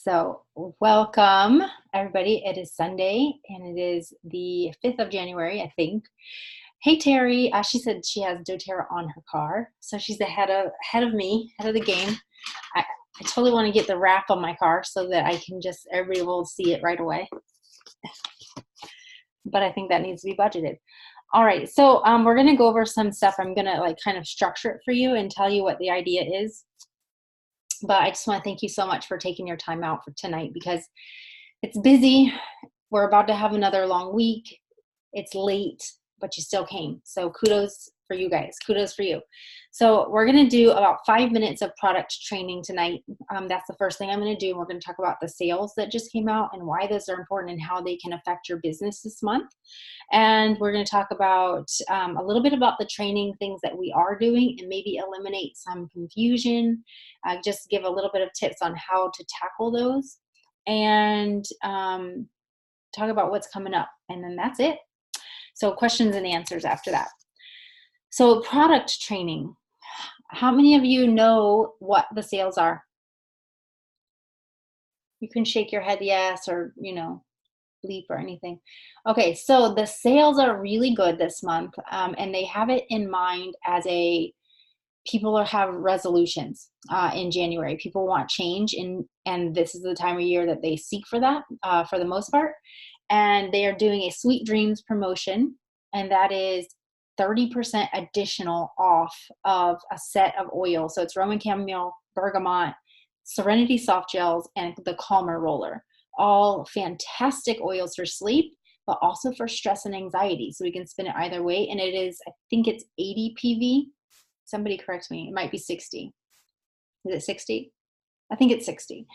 So, welcome everybody. It is Sunday and it is the 5th of January, I think. Hey Terry, she said she has doTERRA on her car. So she's ahead of me, ahead of the game. I totally want to get the wrap on my car so that I can everybody will see it right away. But I think that needs to be budgeted. All right, so we're gonna go over some stuff. I'm gonna kind of structure it for you and tell you what the idea is. But I just want to thank you so much for taking your time out for tonight because it's busy. We're about to have another long week. It's late, but you still came. So kudos for you guys. Kudos for you. So we're going to do about 5 minutes of product training tonight. That's the first thing I'm going to do. We're going to talk about the sales that just came out and why those are important and how they can affect your business this month. And we're going to talk about a little bit about the training things that we are doing and maybe eliminate some confusion. Just give a little bit of tips on how to tackle those and talk about what's coming up. And then that's it. So questions and answers after that. So product training. How many of you know what the sales are? You can shake your head yes or, bleep or anything. Okay, so the sales are really good this month, and they have it in mind as people have resolutions in January. People want change, and this is the time of year that they seek for that for the most part. And they are doing a Sweet Dreams promotion, and that is 30% additional off of a set of oils. So it's Roman chamomile, bergamot, Serenity soft gels, and the Calmer roller. All fantastic oils for sleep, but also for stress and anxiety. So we can spin it either way. And it is, I think it's 80 PV. Somebody correct me. It might be 60. Is it 60? I think it's 60.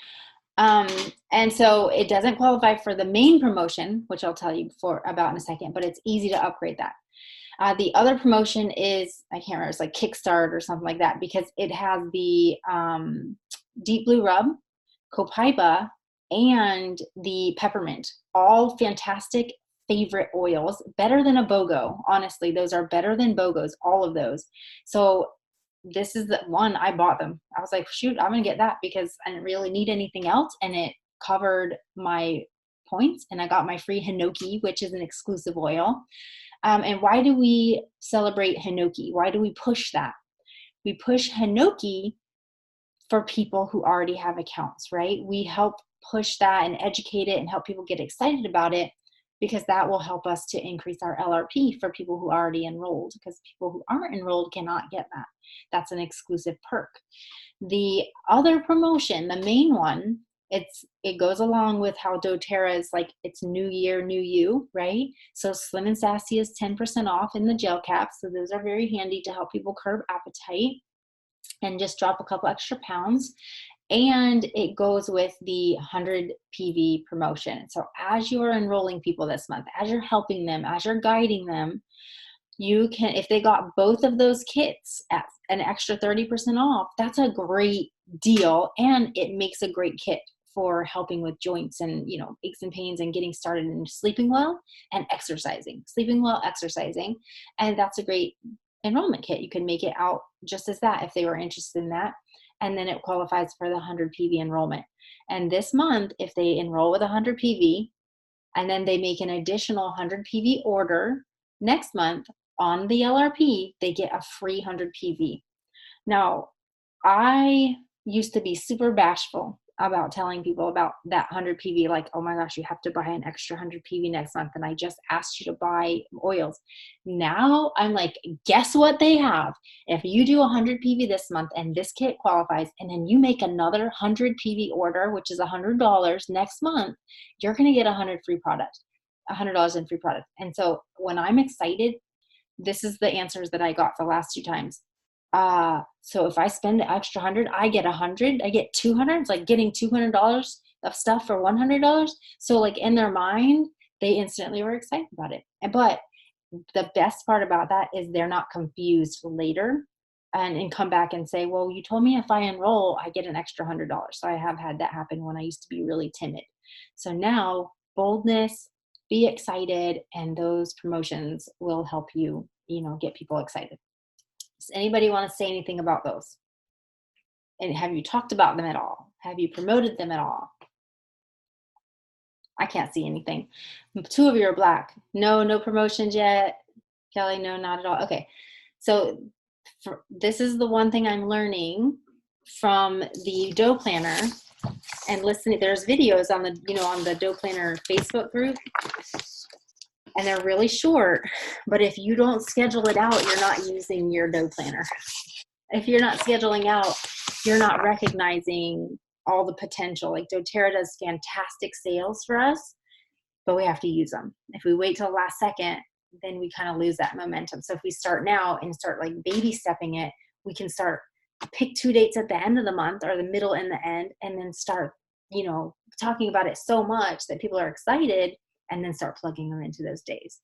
And so it doesn't qualify for the main promotion, which I'll tell you about in a second, but it's easy to upgrade that. The other promotion is, I can't remember, it's like Kickstart or something like that, because it has the Deep Blue Rub, Copaiba, and the Peppermint. All fantastic favorite oils, better than a BOGO. Honestly, those are better than BOGOs, all of those. So this is the one I bought them. I was like, shoot, I'm gonna get that because I didn't really need anything else, and it covered my points, and I got my free Hinoki, which is an exclusive oil. And why do we celebrate Hinoki? Why do we push that? We push Hinoki for people who already have accounts, right? We help push that and educate it and help people get excited about it, because that will help us to increase our LRP for people who already enrolled, because people who aren't enrolled cannot get that. That's an exclusive perk. The other promotion, the main one, it goes along with how doTERRA is like, it's new year, new you, right? So Slim and Sassy is 10% off in the gel caps. So those are very handy to help people curb appetite and just drop a couple extra pounds. And it goes with the 100 PV promotion. So as you're enrolling people this month, as you're helping them, as you're guiding them, you can, if they got both of those kits at an extra 30% off, that's a great deal. And it makes a great kit for helping with joints and, aches and pains and getting started in sleeping well and exercising, And that's a great enrollment kit. You can make it out just as that if they were interested in that. And then it qualifies for the 100 PV enrollment. And this month, if they enroll with 100 PV and then they make an additional 100 PV order next month on the LRP, they get a free 100 PV. Now, I used to be super bashful about telling people about that 100 PV, like, oh my gosh, you have to buy an extra 100 PV next month, and I just asked you to buy oils. Now I'm like, guess what they have? If you do 100 PV this month and this kit qualifies, and then you make another 100 PV order, which is $100 next month, you're going to get $100 in free product. And so when I'm excited, this is the answers that I got the last 2 times. So if I spend the extra 100, I get 100, I get 200. It's like getting $200 of stuff for $100. So like in their mind, they instantly were excited about it. But the best part about that is they're not confused later and come back and say, well, you told me if I enroll, I get an extra $100. So I have had that happen when I used to be really timid. So now boldness, be excited, and those promotions will help you, get people excited. Does anybody want to say anything about those? And have you talked about them at all? Have you promoted them at all? I can't see anything. 2 of you are black. No, no promotions yet. Kelly, no, not at all. Okay. So this is the one thing I'm learning from the dough planner and listening. There's videos on the, on the dough planner Facebook group, and they're really short, but if you don't schedule it out, you're not using your dough planner. If you're not scheduling out, you're not recognizing all the potential. Like doTERRA does fantastic sales for us, but we have to use them. If we wait till the last second, then we kind of lose that momentum. So if we start now and start like baby stepping it, we can start pick 2 dates at the end of the month or the middle and the end, and then start, talking about it so much that people are excited, and then start plugging them into those days.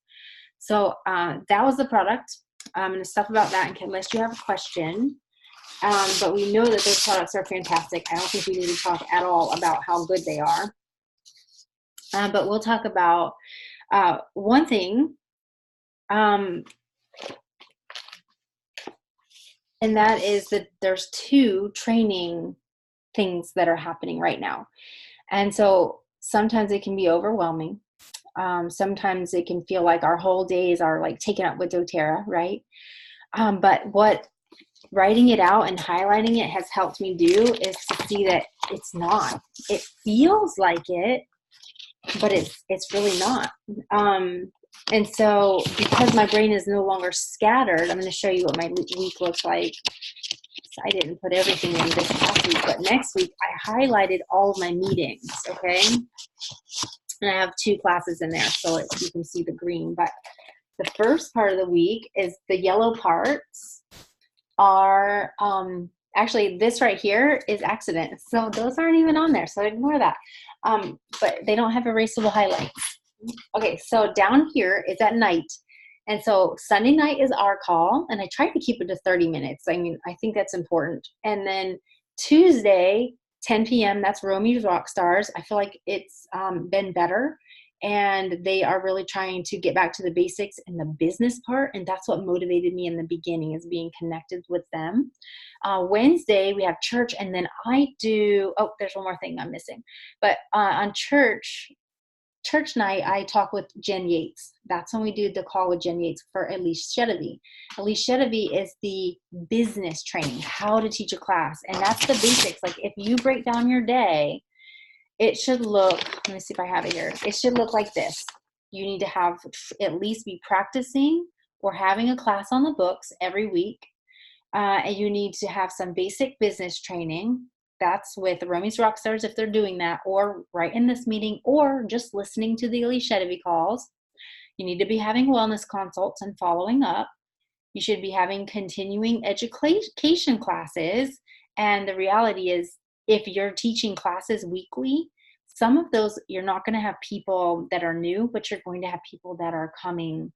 So that was the product. I'm going to stuff about that unless you have a question. But we know that those products are fantastic. I don't think we need to talk at all about how good they are. But we'll talk about one thing, and that is that there's 2 training things that are happening right now. And so sometimes it can be overwhelming. Sometimes it can feel like our whole days are like taken up with doTERRA, right? But what writing it out and highlighting it has helped me do is to see that it's not. It feels like it, but it's really not. And so because my brain is no longer scattered, I'm going to show you what my week looks like. So I didn't put everything in this past week, but next week I highlighted all of my meetings, okay? And I have 2 classes in there, so you can see the green. But the first part of the week is the yellow parts are, actually this right here is accident. So those aren't even on there, so ignore that. But they don't have erasable highlights. Okay, so down here is at night. And so Sunday night is our call, and I try to keep it to 30 minutes. I mean, I think that's important. And then Tuesday, 10 p.m., that's Romy's Rockstars. I feel like it's been better, and they are really trying to get back to the basics and the business part, and that's what motivated me in the beginning, is being connected with them. Wednesday, we have church, and then I do, there's one more thing I'm missing. But on church night, I talk with Jan Yates. That's when we do the call with Jan Yates for Elise Shedevy. Elise Shedevy is the business training, how to teach a class. And that's the basics. Like if you break down your day, it should look, let me see if I have it here. It should look like this. You need to have at least be practicing or having a class on the books every week. And you need to have some basic business training. That's with Romy's Rockstars if they're doing that, or right in this meeting, or just listening to the Elise Shedevy calls. You need to be having wellness consults and following up. You should be having continuing education classes. And the reality is, if you're teaching classes weekly, some of those, you're not going to have people that are new, but you're going to have people that are coming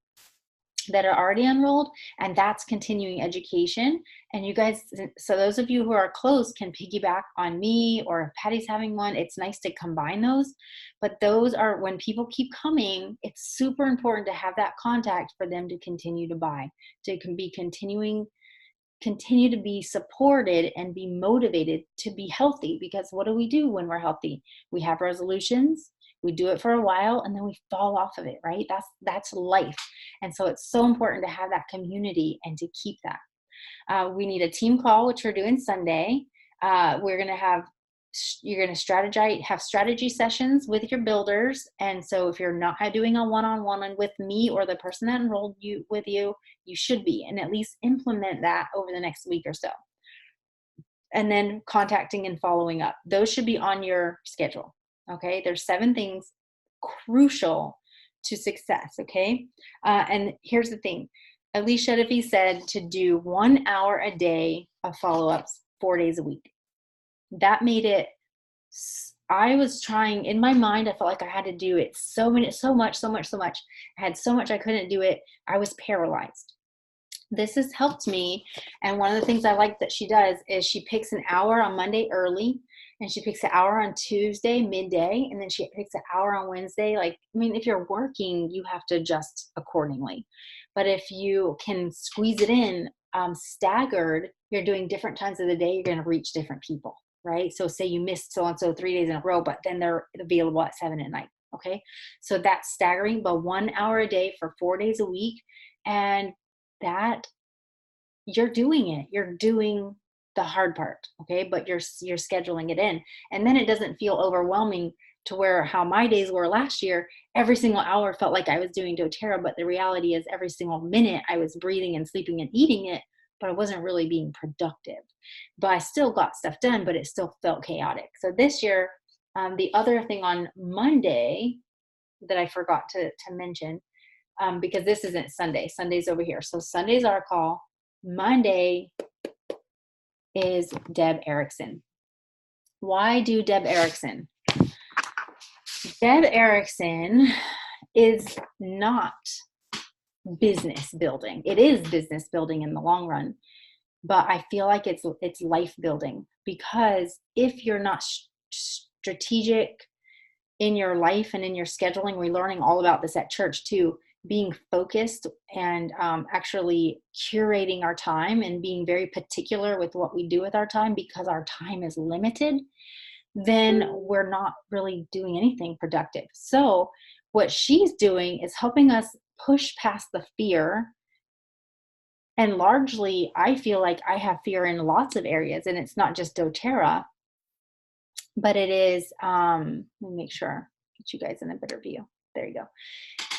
that are already enrolled, and that's continuing education. And you guys, so those of you who are close can piggyback on me, or if Patty's having one, it's nice to combine those. But those are, when people keep coming, it's super important to have that contact for them to continue to buy, to be continue to be supported and be motivated to be healthy. Because what do we do when we're healthy? We have resolutions. We do it for a while and then we fall off of it, right? That's life. And so it's so important to have that community and to keep that. We need a team call, which we're doing Sunday. You're going to strategize, have strategy sessions with your builders. And so if you're not doing a one-on-one with me or the person that enrolled with you, you should be, and at least implement that over the next week or so. And then contacting and following up. Those should be on your schedule. Okay, there's 7 things crucial to success. Okay, and here's the thing. Elise Shedevy said to do 1 hour a day of follow-ups 4 days a week. That made it, I was trying, in my mind, I felt like I had to do it so much. I had so much I couldn't do it. I was paralyzed. This has helped me, and one of the things I like that she does is she picks an hour on Monday early, and she picks an hour on Tuesday midday, and then she picks an hour on Wednesday. If you're working, you have to adjust accordingly. But if you can squeeze it in staggered, you're doing different times of the day, you're going to reach different people, right? So say you missed so-and-so 3 days in a row, but then they're available at 7 at night. Okay. So that's staggering, but 1 hour a day for 4 days a week. And that you're doing it. You're doing the hard part, okay? But you're scheduling it in. And then it doesn't feel overwhelming to where how my days were last year, every single hour felt like I was doing doTERRA, but the reality is every single minute I was breathing and sleeping and eating it, but I wasn't really being productive. But I still got stuff done, but it still felt chaotic. So this year, the other thing on Monday that I forgot to mention, because this isn't Sunday. Sunday's over here. So Sunday's our call. Monday is Deb Erickson. Why do Deb Erickson? Deb Erickson is not business building. It is business building in the long run, but I feel like it's life building, because if you're not strategic in your life and in your scheduling, we're learning all about this at church too, being focused and actually curating our time and being very particular with what we do with our time, because our time is limited, then we're not really doing anything productive. So what she's doing is helping us push past the fear. And largely, I feel like I have fear in lots of areas, and it's not just doTERRA, but it is, let me make sure, get you guys in a better view. There you go.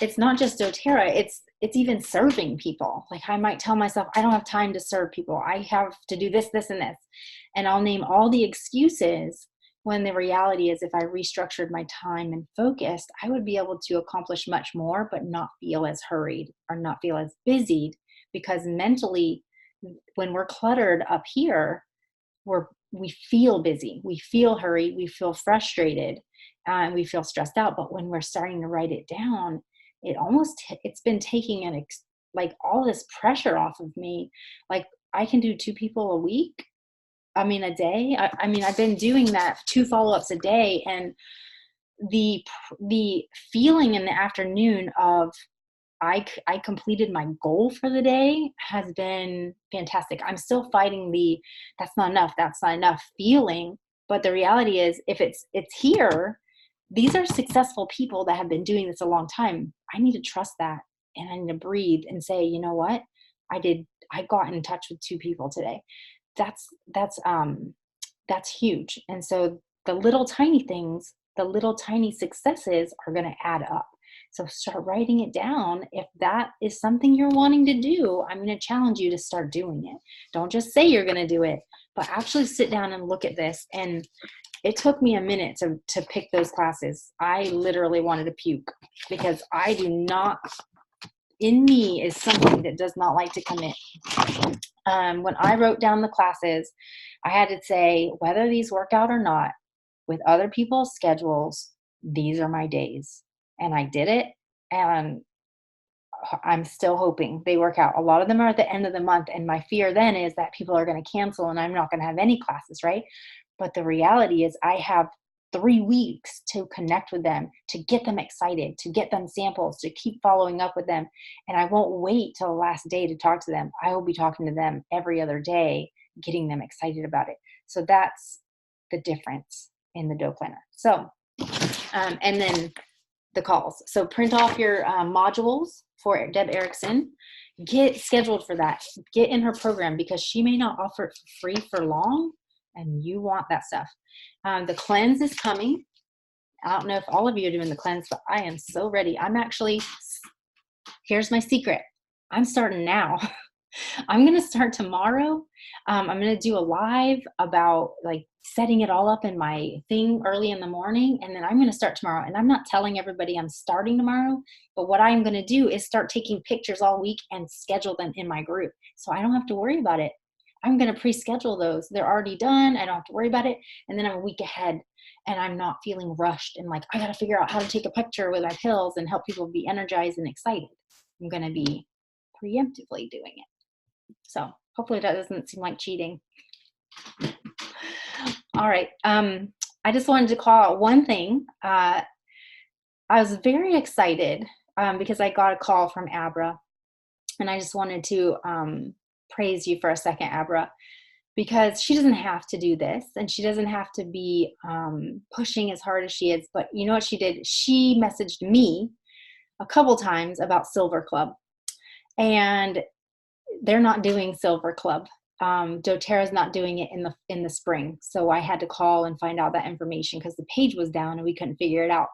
It's not just doTERRA, it's even serving people. Like I might tell myself, I don't have time to serve people. I have to do this, this, and this. And I'll name all the excuses, when the reality is if I restructured my time and focused, I would be able to accomplish much more, but not feel as hurried or not feel as busied, because mentally, when we're cluttered up here, we feel busy, we feel hurried, we feel frustrated, and we feel stressed out. But when we're starting to write it down, it's been taking like all this pressure off of me. Like I can do 2 people a week. I mean, a day. I mean, I've been doing that 2 follow-ups a day, and the feeling in the afternoon of I completed my goal for the day has been fantastic. I'm still fighting that's not enough feeling. But the reality is, if it's here, these are successful people that have been doing this a long time. I need to trust that, and I need to breathe and say, you know what? I got in touch with 2 people today. That's huge. And so the little tiny things, the little tiny successes are going to add up. So start writing it down. If that is something you're wanting to do, I'm going to challenge you to start doing it. Don't just say you're going to do it, but actually sit down and look at this. And it took me a minute to pick those classes. I literally wanted to puke, because in me is something that does not like to commit. When I wrote down the classes, I had to say, whether these work out or not, with other people's schedules, these are my days. And I did it, and I'm still hoping they work out. A lot of them are at the end of the month, and my fear then is that people are going to cancel and I'm not going to have any classes, right? But the reality is I have 3 weeks to connect with them, to get them excited, to get them samples, to keep following up with them. And I won't wait till the last day to talk to them. I will be talking to them every other day, getting them excited about it. So that's the difference in the dough planner. So, and then the calls. So print off your modules for Deb Erickson. Get scheduled for that. Get in her program, because she may not offer it for free for long, and you want that stuff. The cleanse is coming. I don't know if all of you are doing the cleanse, but I am so ready. Here's my secret. I'm starting now. I'm going to start tomorrow. I'm going to do a live about like setting it all up in my thing early in the morning. And then I'm going to start tomorrow. And I'm not telling everybody I'm starting tomorrow, but what I'm going to do is start taking pictures all week and schedule them in my group. So I don't have to worry about it. I'm going to pre-schedule those. They're already done. I don't have to worry about it. And then I'm a week ahead, and I'm not feeling rushed and like, I got to figure out how to take a picture with my pills and help people be energized and excited. I'm going to be preemptively doing it. So hopefully that doesn't seem like cheating. All right. I just wanted to call out one thing. I was very excited because I got a call from Abra, and I just wanted to praise you for a second, Abra. because she doesn't have to do this and she doesn't have to be pushing as hard as she is. But you know what she did? She messaged me a couple times about Silver Club, and they're not doing Silver Club. doTERRA's not doing it in the spring. So I had to call and find out that information because the page was down and we couldn't figure it out.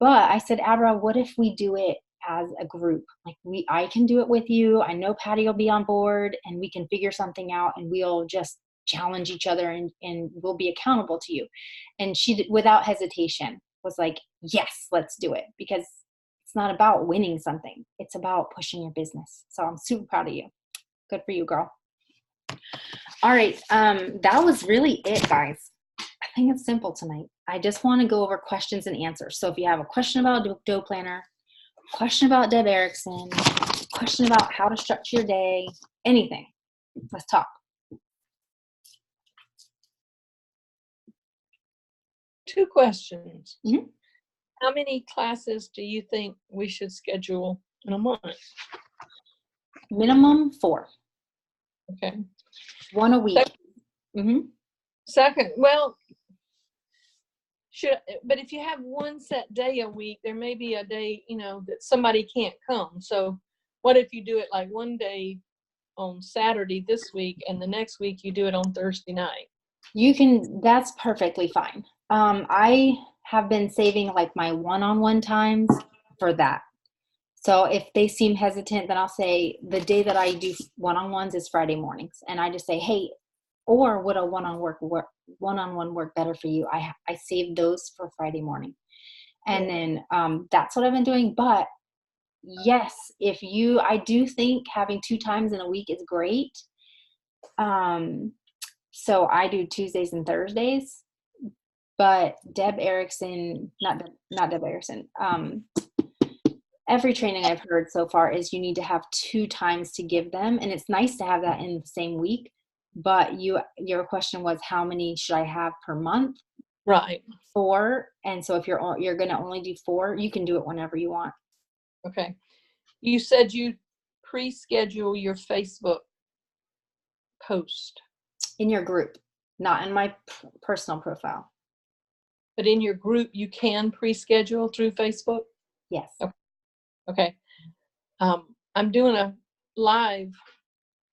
But I said, Abra, what if we do it as a group? Like I can do it with you. I know Patty will be on board and we can figure something out and we'll just challenge each other and we'll be accountable to you. And she, without hesitation, was like, yes, let's do it, because it's not about winning something. It's about pushing your business. So I'm super proud of you. Good for you, girl. All right. That was really it, guys. I think it's simple tonight. I just want to go over questions and answers. So if you have a question about Dough Planner, question about Deb Erickson, question about how to structure your day, anything, let's talk. Two questions. Mm-hmm. How many classes do you think we should schedule in a month? Minimum 4. Okay. 1 a week. Second, well, but if you have one set day a week, there may be a day, that somebody can't come. So what if you do it like one day on Saturday this week and the next week you do it on Thursday night? You can, that's perfectly fine. I have been saving like my one-on-one times for that. So if they seem hesitant, then I'll say the day that I do one-on-ones is Friday mornings. And I just say, hey, or would a one-on-one work better for you? I saved those for Friday morning. And then that's what I've been doing. But yes, I do think having 2 times in a week is great. So I do Tuesdays and Thursdays. But Deb Erickson, not Deb Erickson, every training I've heard so far is you need to have 2 times to give them. And it's nice to have that in the same week. But your question was, how many should I have per month? Right. 4. And so if you're going to only do 4, you can do it whenever you want. Okay. You said you pre-schedule your Facebook post. In your group, not in my personal profile. But in your group, you can pre-schedule through Facebook? Yes. Okay. I'm doing a live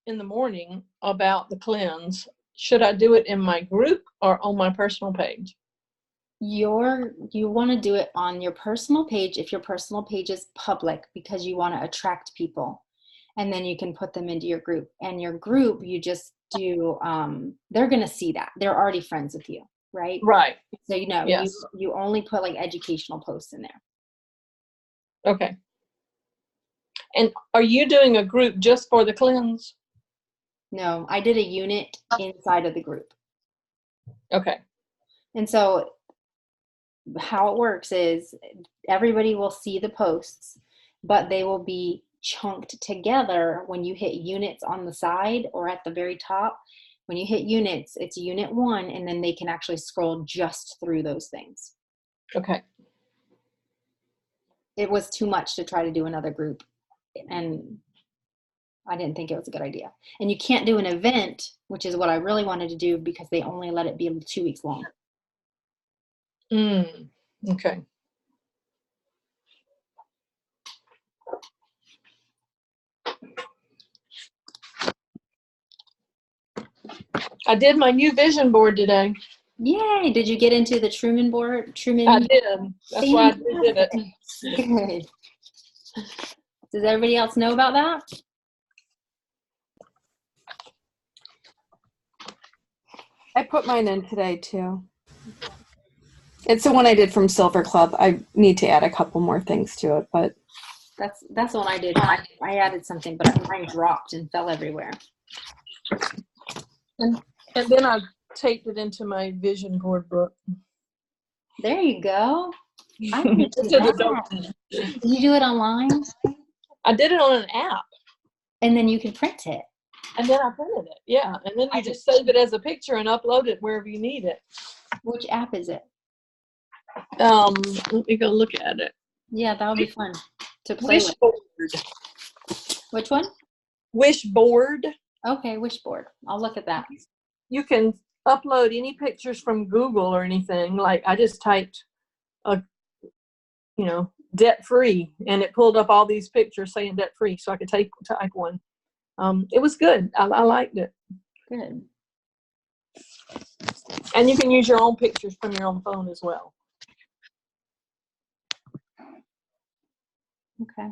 in the morning about the cleanse. Should I do it in my group or on my personal page? You want to do it on your personal page if your personal page is public, because you want to attract people, and then you can put them into your group. And your group, you just do, they're going to see that. They're already friends with you, right? Right. So, yes. you only put like educational posts in there. Okay. And are you doing a group just for the cleanse? No, I did a unit inside of the group. Okay. And so how it works is everybody will see the posts, but they will be chunked together when you hit units on the side or at the very top. When you hit units, it's unit 1, and then they can actually scroll just through those things. Okay. It was too much to try to do another group, and I didn't think it was a good idea. And you can't do an event, which is what I really wanted to do, because they only let it be 2 weeks long. Okay. I did my new vision board today. Yay! Did you get into the Truman board? I did. That's why I did it. Good. Does everybody else know about that? I put mine in today too. It's the one I did from Silver Club. I need to add a couple more things to it, but that's the one I did. I added something, but mine dropped and fell everywhere. And then I taped it into my vision board book. There you go. I didn't do that. Did you do it online? I did it on an app. And then you can print it. And then I printed it. Yeah. And then you just save it as a picture and upload it wherever you need it. Which app is it? Let me go look at it. Yeah, that would be fun to play with. Wishboard. Which one? Wishboard. Okay, Wishboard. I'll look at that. you can upload any pictures from Google or anything. Like I just typed, debt free, and it pulled up all these pictures saying debt free, so I could type one. It was good. I liked it. Good. And you can use your own pictures from your own phone as well. Okay.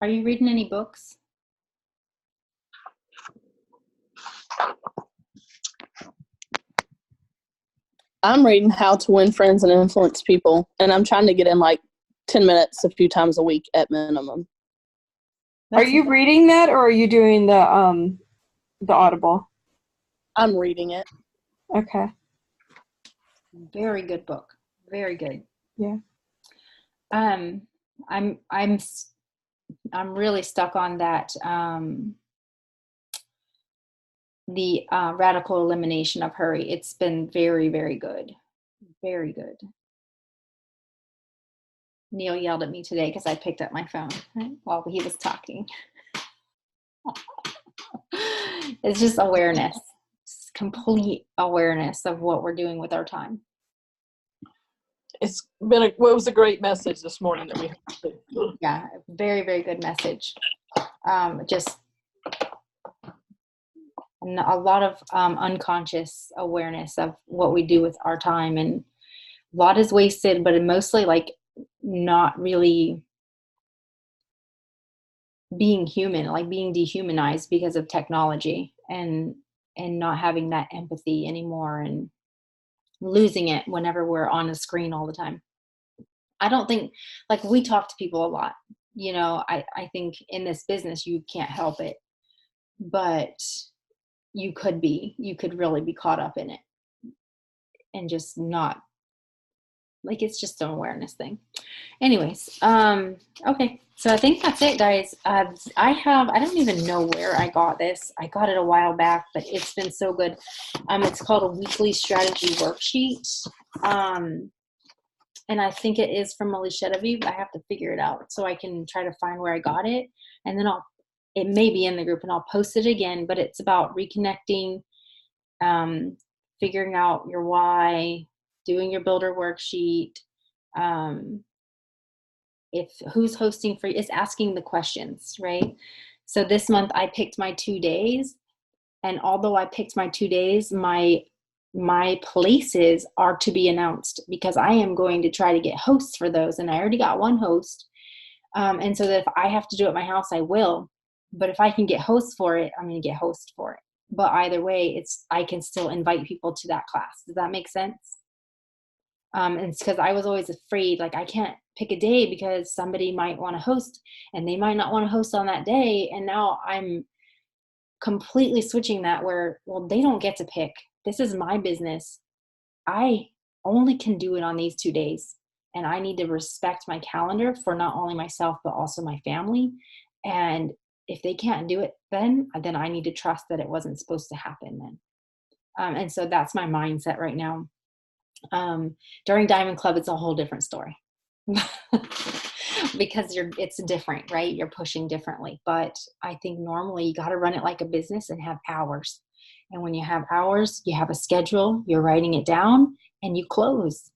Are you reading any books? I'm reading How to Win Friends and Influence People, and I'm trying to get in like 10 minutes a few times a week at minimum. Are you reading that, or are you doing the Audible? I'm reading it. Okay. Very good book. Very good. Yeah. I'm really stuck on that. The radical elimination of hurry. It's been very, very good. Very good. Neil yelled at me today because I picked up my phone while he was talking. It's just awareness, just complete awareness of what we're doing with our time. It was a great message this morning that we heard. Yeah, very, very good message. Just a lot of unconscious awareness of what we do with our time, and a lot is wasted, but mostly like not really being human, like being dehumanized because of technology, and not having that empathy anymore, and losing it whenever we're on a screen all the time. I don't think, like, we talk to people a lot, I think in this business you can't help it, but you could really be caught up in it and just not, like, it's just an awareness thing. Anyways, okay, so I think that's it, guys. I don't even know where I got this. I got it a while back, but it's been so good. It's called a weekly strategy worksheet. And I think it is from Alicia Genevieve. I have to figure it out so I can try to find where I got it. And then it may be in the group and I'll post it again, but it's about reconnecting, figuring out your why, doing your builder worksheet. If who's hosting for you, is asking the questions, right? So this month I picked my 2 days, and although I picked my 2 days, my places are to be announced, because I am going to try to get hosts for those, and I already got one host. And so that if I have to do it at my house, I will. But if I can get hosts for it, I'm going to get hosts for it. But either way, I can still invite people to that class. Does that make sense? And it's because I was always afraid, like, I can't pick a day because somebody might want to host and they might not want to host on that day. And now I'm completely switching that, where, well, they don't get to pick. This is my business. I only can do it on these 2 days. And I need to respect my calendar for not only myself, but also my family. And if they can't do it, then I need to trust that it wasn't supposed to happen then. And so that's my mindset right now. During Diamond Club, it's a whole different story. Because it's different, right? You're pushing differently. But I think normally you got to run it like a business and have hours. And when you have hours, you have a schedule, you're writing it down, and you close.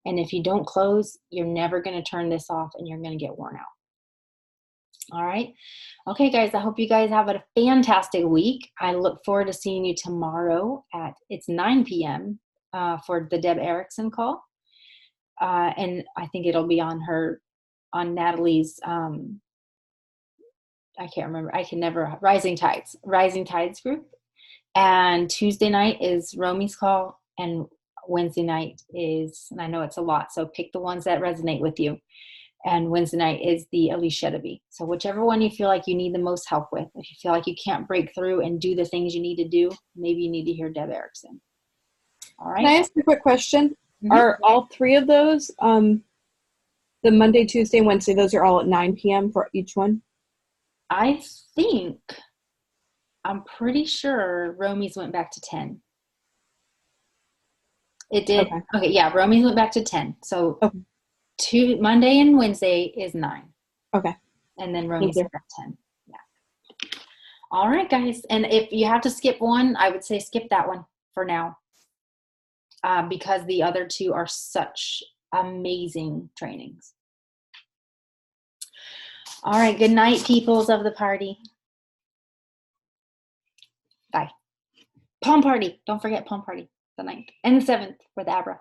And if you don't close, you're never going to turn this off, and you're going to get worn out. All right. Okay, guys, I hope you guys have a fantastic week. I look forward to seeing you tomorrow it's 9 p.m. For the Deb Erickson call. And I think it'll be on Natalie's, I can't remember. I can never, Rising Tides group. And Tuesday night is Romy's call, and Wednesday night is, and I know it's a lot, so pick the ones that resonate with you. And Wednesday night is the Alicia Genevieve. So whichever one you feel like you need the most help with, if you feel like you can't break through and do the things you need to do, maybe you need to hear Deb Erickson. All right. Can I ask a quick question? Mm-hmm. Are all three of those, the Monday, Tuesday, and Wednesday, those are all at 9 p.m. for each one? I'm pretty sure Romy's went back to 10. It did? Okay. Okay, yeah, Romy's went back to 10. So Okay. Monday and Wednesday is 9. Okay. And then Thank Romy's you. at 10. Yeah. All right, guys. And if you have to skip one, I would say skip that one for now. Because the other 2 are such amazing trainings. All right, good night, peoples of the party. Bye. Palm party. Don't forget palm party, the 9th and the 7th for the Abra.